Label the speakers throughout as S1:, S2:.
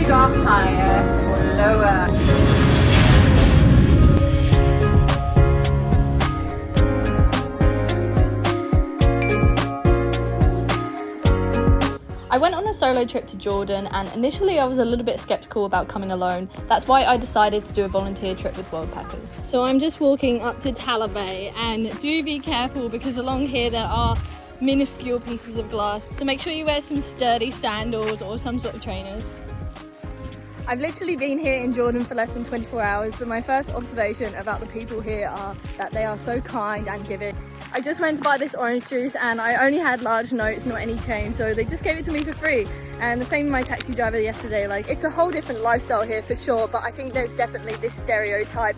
S1: to go higher or lower?
S2: I went on a solo trip to Jordan, and initially I was a little bit skeptical about coming alone. That's why I decided to do a volunteer trip with Worldpackers. So I'm just walking up to Tala Bay, and do be careful because along here there are minuscule pieces of glass. So make sure you wear some sturdy sandals or some sort of trainers. I've literally been here in Jordan for less than 24 hours, but my first observation about the people here are that they are so kind and giving. I just went to buy this orange juice and I only had large notes, not any change, so they just gave it to me for free. And the same with my taxi driver yesterday. Like, it's a whole different lifestyle here for sure, but I think there's definitely this stereotype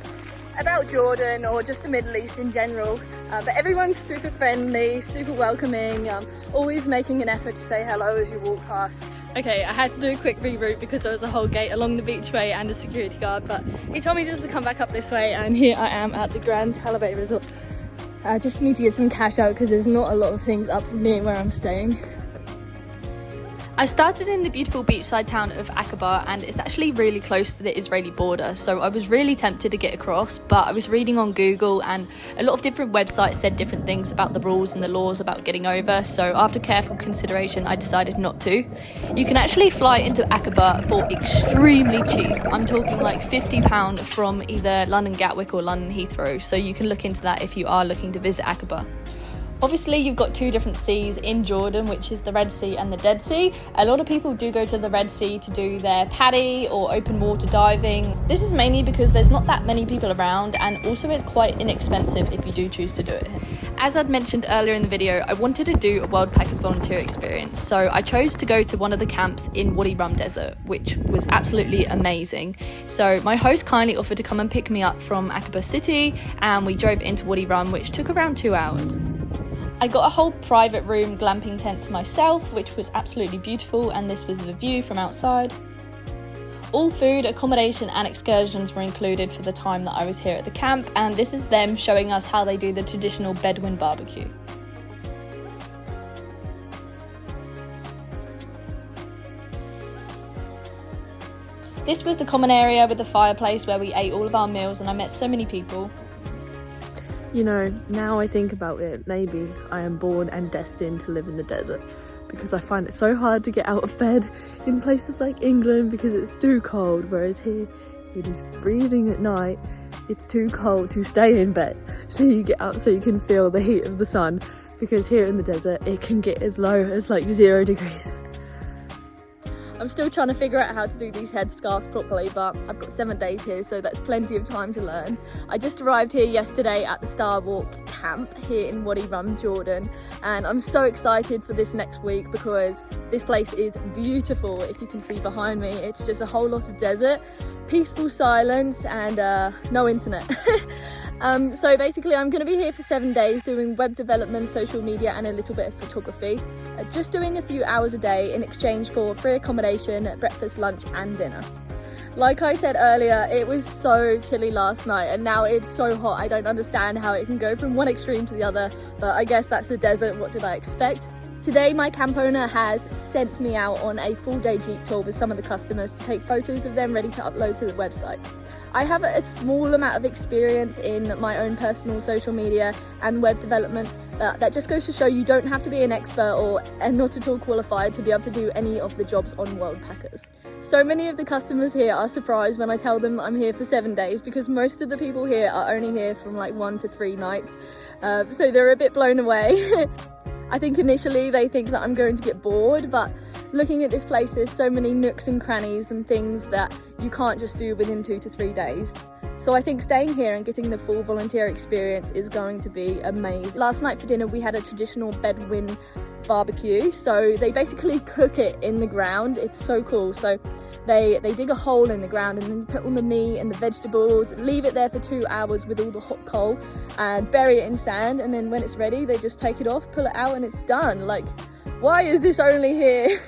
S2: about Jordan or just the Middle East in general. But everyone's super friendly, super welcoming, always making an effort to say hello as you walk past. Okay, I had to do a quick reroute because there was a whole gate along the beachway and a security guard, but he told me just to come back up this way, and here I am at the Grand Tala Bay Resort. I just need to get some cash out because there's not a lot of things up near where I'm staying. I started in the beautiful beachside town of Aqaba, and it's actually really close to the Israeli border, so I was really tempted to get across, but I was reading on Google and a lot of different websites said different things about the rules and the laws about getting over, so after careful consideration I decided not to. You can actually fly into Aqaba for extremely cheap. I'm talking like £50 from either London Gatwick or London Heathrow, so you can look into that if you are looking to visit Aqaba. Obviously, you've got two different seas in Jordan, which is the Red Sea and the Dead Sea. A lot of people do go to the Red Sea to do their paddy or open water diving. This is mainly because there's not that many people around, and also it's quite inexpensive if you do choose to do it. As I'd mentioned earlier in the video, I wanted to do a Worldpackers volunteer experience, so I chose to go to one of the camps in Wadi Rum Desert, which was absolutely amazing. So my host kindly offered to come and pick me up from Aqaba City, and we drove into Wadi Rum, which took around 2 hours. I got a whole private room glamping tent to myself, which was absolutely beautiful, and this was the view from outside. All food, accommodation and excursions were included for the time that I was here at the camp, and this is them showing us how they do the traditional Bedouin barbecue. This was the common area with the fireplace where we ate all of our meals, and I met so many people.
S3: You know, now I think about it, maybe I am born and destined to live in the desert, because I find it so hard to get out of bed in places like England because it's too cold, whereas here it is freezing at night. It's too cold to stay in bed, so you get up so you can feel the heat of the sun, because here in the desert it can get as low as like 0 degrees. I'm still trying to figure out how to do these headscarves properly, but I've got 7 days here, so that's plenty of time to learn. I just arrived here yesterday at the Star Walk camp here in Wadi Rum, Jordan, and I'm so excited for this next week because this place is beautiful. If you can see behind me, it's just a whole lot of desert, peaceful silence, and no internet. So basically I'm going to be here for 7 days doing web development, social media and a little bit of photography. Just doing a few hours a day in exchange for free accommodation, breakfast, lunch and dinner. Like I said earlier, it was so chilly last night and now it's so hot. I don't understand how it can go from one extreme to the other, but I guess that's the desert. What did I expect? Today my camp owner has sent me out on a full day Jeep tour with some of the customers to take photos of them ready to upload to the website. I have a small amount of experience in my own personal social media and web development, but that just goes to show you don't have to be an expert and not at all qualified to be able to do any of the jobs on Worldpackers. So many of the customers here are surprised when I tell them that I'm here for 7 days, because most of the people here are only here from like 1 to 3 nights, so they're a bit blown away. I think initially they think that I'm going to get bored, but looking at this place, there's so many nooks and crannies and things that you can't just do within 2 to 3 days. So I think staying here and getting the full volunteer experience is going to be amazing. Last night for dinner we had a traditional Bedouin barbecue, so they basically cook it in the ground. It's so cool. So they dig a hole in the ground and then you put all the meat and the vegetables, leave it there for 2 hours with all the hot coal and bury it in sand, and then when it's ready they just take it off, pull it out and it's done. Like, why is this only here?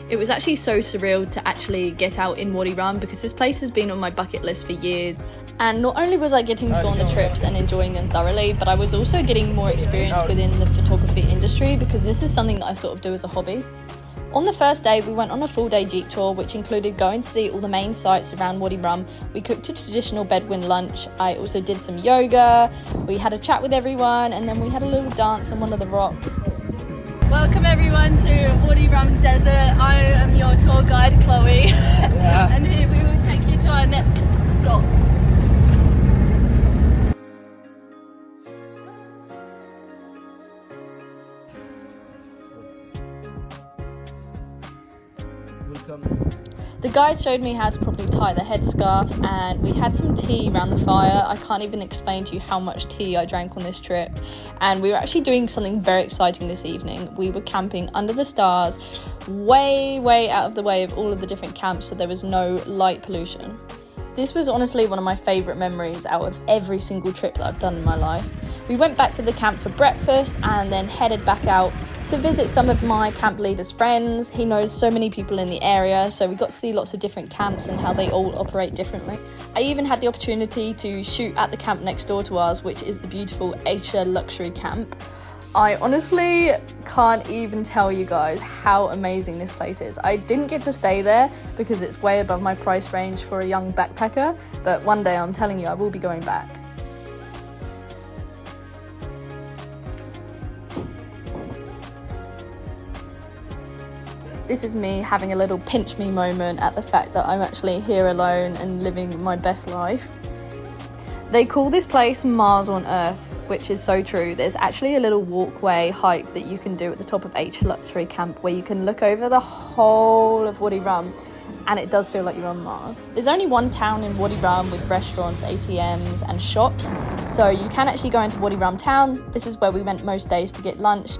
S2: It was actually so surreal to actually get out in Wadi Rum because this place has been on my bucket list for years. And not only was I getting to go on the trips and enjoying them thoroughly, but I was also getting more experience within the photography industry, because this is something that I sort of do as a hobby. On the first day, we went on a full-day jeep tour, which included going to see all the main sites around Wadi Rum. We cooked a traditional Bedouin lunch. I also did some yoga. We had a chat with everyone, and then we had a little dance on one of the rocks. Welcome everyone to Wadi Rum Desert. I am your tour guide, Chloe, and here we will take you to our next stop. The guide showed me how to properly tie the headscarves, and we had some tea around the fire. I can't even explain to you how much tea I drank on this trip. And we were actually doing something very exciting this evening. We were camping under the stars, way out of the way of all of the different camps, so there was no light pollution. This was honestly one of my favourite memories out of every single trip that I've done in my life. We went back to the camp for breakfast and then headed back out to visit some of my camp leader's friends. He knows so many people in the area, so we got to see lots of different camps and how they all operate differently. I even had the opportunity to shoot at the camp next door to ours, which is the beautiful Aicha Luxury Camp. I honestly can't even tell you guys how amazing this place is. I didn't get to stay there because it's way above my price range for a young backpacker, but one day I'm telling you I will be going back. This is me having a little pinch me moment at the fact that I'm actually here alone and living my best life. They call this place Mars on Earth, which is so true. There's actually a little walkway hike that you can do at the top of Aicha Luxury Camp where you can look over the whole of Wadi Rum, and it does feel like you're on Mars. There's only one town in Wadi Rum with restaurants, ATMs and shops, so you can actually go into Wadi Rum town. This is where we went most days to get lunch.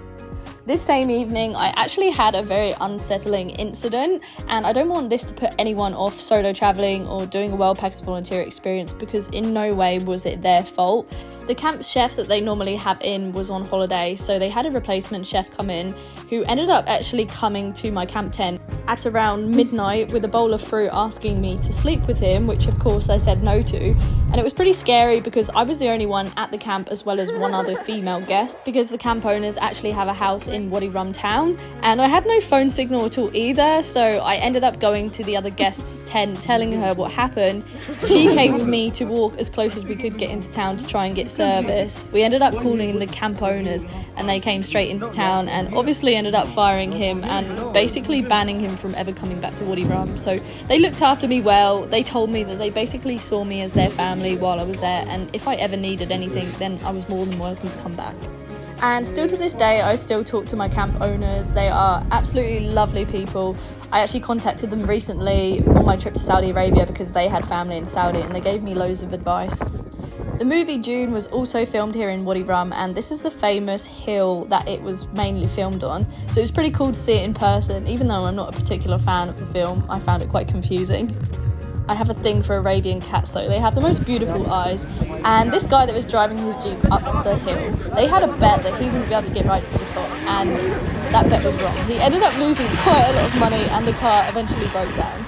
S2: This same evening, I actually had a very unsettling incident, and I don't want this to put anyone off solo travelling or doing a World Packers volunteer experience, because in no way was it their fault. The camp chef that they normally have in was on holiday, so they had a replacement chef come in who ended up actually coming to my camp tent at around midnight with a bowl of fruit, asking me to sleep with him, which of course I said no to. And it was pretty scary because I was the only one at the camp, as well as one other female guest, because the camp owners actually have a house in Wadi Rum town, and I had no phone signal at all either, so I ended up going to the other guest's tent, telling her what happened. She came with me to walk as close as we could get into town to try and get service. We ended up calling the camp owners, and they came straight into town and obviously ended up firing him and basically banning him from ever coming back to Wadi Rum. So they looked after me well. They told me that they basically saw me as their family while I was there, and if I ever needed anything, then I was more than welcome to come back. And still to this day, I still talk to my camp owners. They are absolutely lovely people. I actually contacted them recently on my trip to Saudi Arabia because they had family in Saudi, and they gave me loads of advice. The movie Dune was also filmed here in Wadi Rum, and this is the famous hill that it was mainly filmed on. So it was pretty cool to see it in person. Even though I'm not a particular fan of the film, I found it quite confusing. I have a thing for Arabian cats though. They have the most beautiful eyes. And this guy that was driving his Jeep up the hill, they had a bet that he wouldn't be able to get right to the top, and that bet was wrong. He ended up losing quite a lot of money, and the car eventually broke down.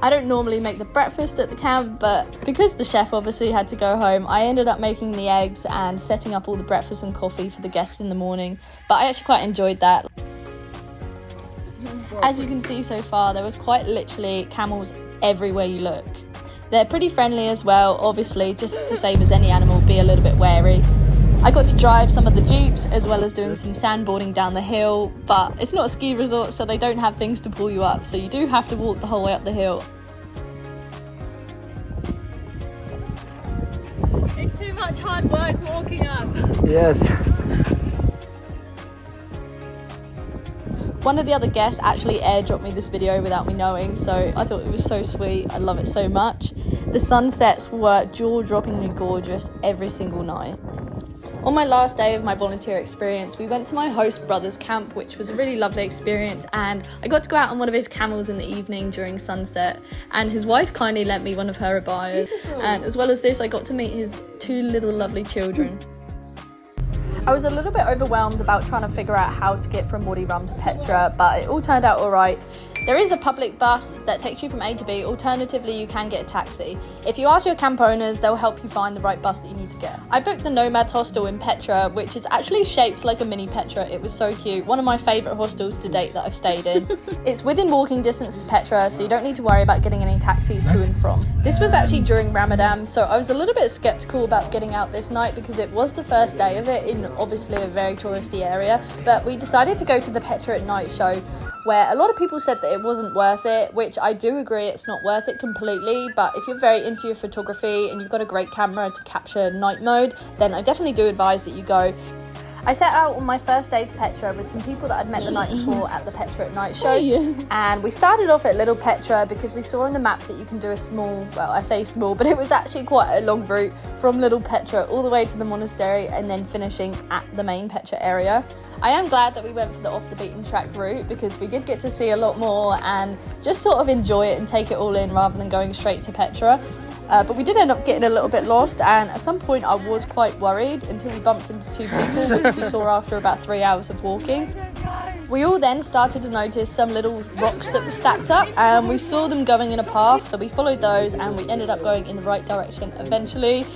S2: I don't normally make the breakfast at the camp, but because the chef obviously had to go home, I ended up making the eggs and setting up all the breakfast and coffee for the guests in the morning. But I actually quite enjoyed that. As you can see so far, there was quite literally camels everywhere you look. They're pretty friendly as well, obviously, just the same as any animal, be a little bit wary. I got to drive some of the jeeps as well as doing some sandboarding down the hill, but it's not a ski resort, so they don't have things to pull you up, so you do have to walk the whole way up the hill. It's too much hard work walking up.
S4: Yes.
S2: One of the other guests actually airdropped me this video without me knowing, so I thought it was so sweet. I love it so much. The sunsets were jaw-droppingly gorgeous every single night. On my last day of my volunteer experience, we went to my host brother's camp, which was a really lovely experience, and I got to go out on one of his camels in the evening during sunset, and his wife kindly lent me one of her abayas. And as well as this, I got to meet his two little lovely children. I was a little bit overwhelmed about trying to figure out how to get from Wadi Rum to Petra, but it all turned out all right. There is a public bus that takes you from A to B. Alternatively, you can get a taxi. If you ask your camp owners, they'll help you find the right bus that you need to get. I booked the Nomads hostel in Petra, which is actually shaped like a mini Petra. It was so cute. One of my favourite hostels to date that I've stayed in. It's within walking distance to Petra, so you don't need to worry about getting any taxis to and from. This was actually during Ramadan, so I was a little bit sceptical about getting out this night because it was the first day of it in obviously a very touristy area. But we decided to go to the Petra at night show, where a lot of people said that it wasn't worth it, which I do agree, it's not worth it completely. But if you're very into your photography and you've got a great camera to capture night mode, then I definitely do advise that you go. I set out on my first day to Petra with some people that I'd met the night before at the Petra at night show. And we started off at Little Petra because we saw on the map that you can do a small, well, I say small, but it was actually quite a long route from Little Petra all the way to the monastery and then finishing at the main Petra area. I am glad that we went for the off the beaten track route because we did get to see a lot more and just sort of enjoy it and take it all in rather than going straight to Petra. But we did end up getting a little bit lost, and at some point I was quite worried until we bumped into two people, which we saw after about 3 hours of walking. We all then started to notice some little rocks that were stacked up, and we saw them going in a path, so we followed those and we ended up going in the right direction eventually.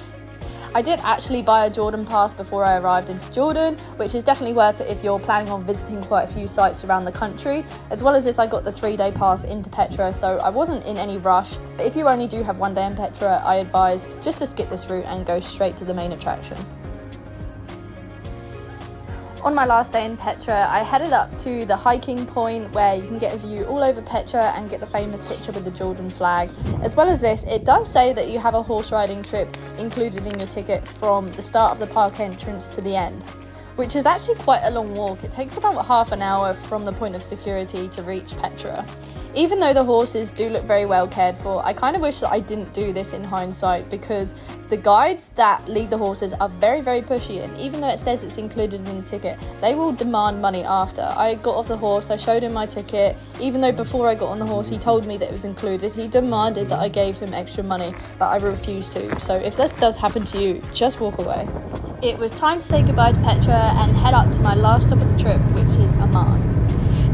S2: I did actually buy a Jordan pass before I arrived into Jordan, which is definitely worth it if you're planning on visiting quite a few sites around the country. As well as this, I got the 3-day pass into Petra, so I wasn't in any rush. But if you only do have 1 day in Petra, I advise just to skip this route and go straight to the main attraction. On my last day in Petra, I headed up to the hiking point where you can get a view all over Petra and get the famous picture with the Jordan flag. As well as this, it does say that you have a horse riding trip included in your ticket from the start of the park entrance to the end, which is actually quite a long walk. It takes about half an hour from the point of security to reach Petra. Even though the horses do look very well cared for, I kind of wish that I didn't do this in hindsight because the guides that lead the horses are very, very pushy, and even though it says it's included in the ticket, they will demand money after. I got off the horse, I showed him my ticket, even though before I got on the horse he told me that it was included, he demanded that I gave him extra money, but I refused to. So if this does happen to you, just walk away. It was time to say goodbye to Petra and head up to my last stop of the trip, which is Amman.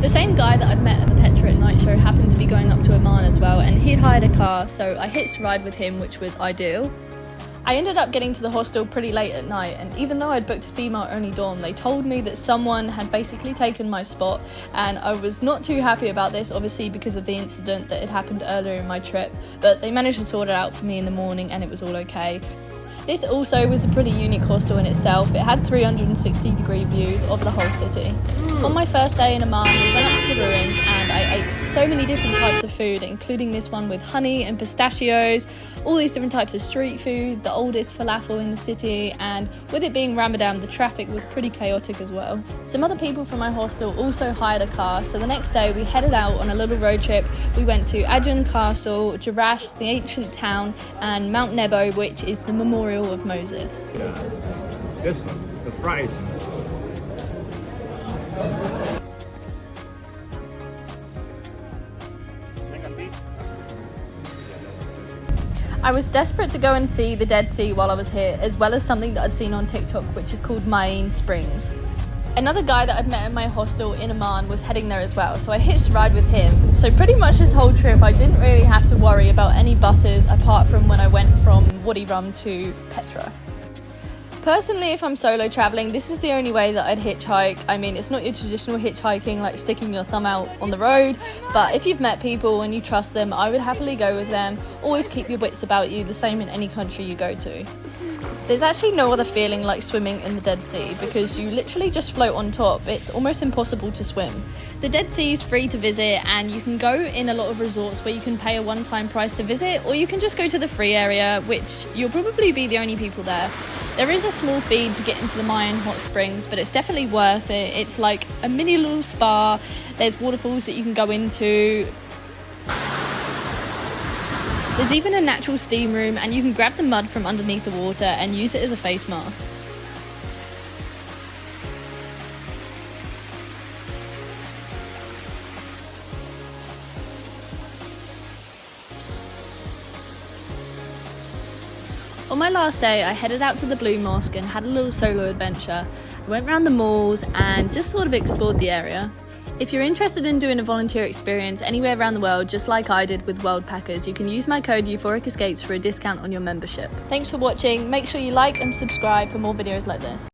S2: The same guy that I'd met at the Petra at night show happened to be going up to Amman as well, and he'd hired a car, so I hitched a ride with him, which was ideal. I ended up getting to the hostel pretty late at night, and even though I'd booked a female-only dorm, they told me that someone had basically taken my spot, and I was not too happy about this, obviously because of the incident that had happened earlier in my trip, but they managed to sort it out for me in the morning and it was all okay. This also was a pretty unique hostel in itself. It had 360-degree views of the whole city. On my first day in Amman, we went up to the ruins and I ate so many different types of food, including this one with honey and pistachios, all these different types of street food, the oldest falafel in the city, and with it being Ramadan, the traffic was pretty chaotic as well. Some other people from my hostel also hired a car, so the next day we headed out on a little road trip. We went to Ajun Castle, Jerash, the ancient town, and Mount Nebo, which is the memorial of Moses.
S4: This one, the fries.
S2: I was desperate to go and see the Dead Sea while I was here, as well as something that I'd seen on TikTok, which is called Ma'in Springs. Another guy that I'd met in my hostel in Amman was heading there as well, so I hitched a ride with him. So pretty much this whole trip I didn't really have to worry about any buses apart from when I went from Wadi Rum to Petra. Personally, if I'm solo travelling, this is the only way that I'd hitchhike. I mean, it's not your traditional hitchhiking, like sticking your thumb out on the road, but if you've met people and you trust them, I would happily go with them. Always keep your wits about you, the same in any country you go to. There's actually no other feeling like swimming in the Dead Sea because you literally just float on top. It's almost impossible to swim. The Dead Sea is free to visit and you can go in a lot of resorts where you can pay a one-time price to visit, or you can just go to the free area, which you'll probably be the only people there. There is a small fee to get into the Mayan hot springs, but it's definitely worth it. It's like a mini little spa. There's waterfalls that you can go into. There's even a natural steam room, and you can grab the mud from underneath the water and use it as a face mask. On my last day, I headed out to the Blue Mosque and had a little solo adventure. I went around the malls and just sort of explored the area. If you're interested in doing a volunteer experience anywhere around the world, just like I did with Worldpackers, you can use my code Euphoric Escapes for a discount on your membership. Thanks for watching. Make sure you like and subscribe for more videos like this.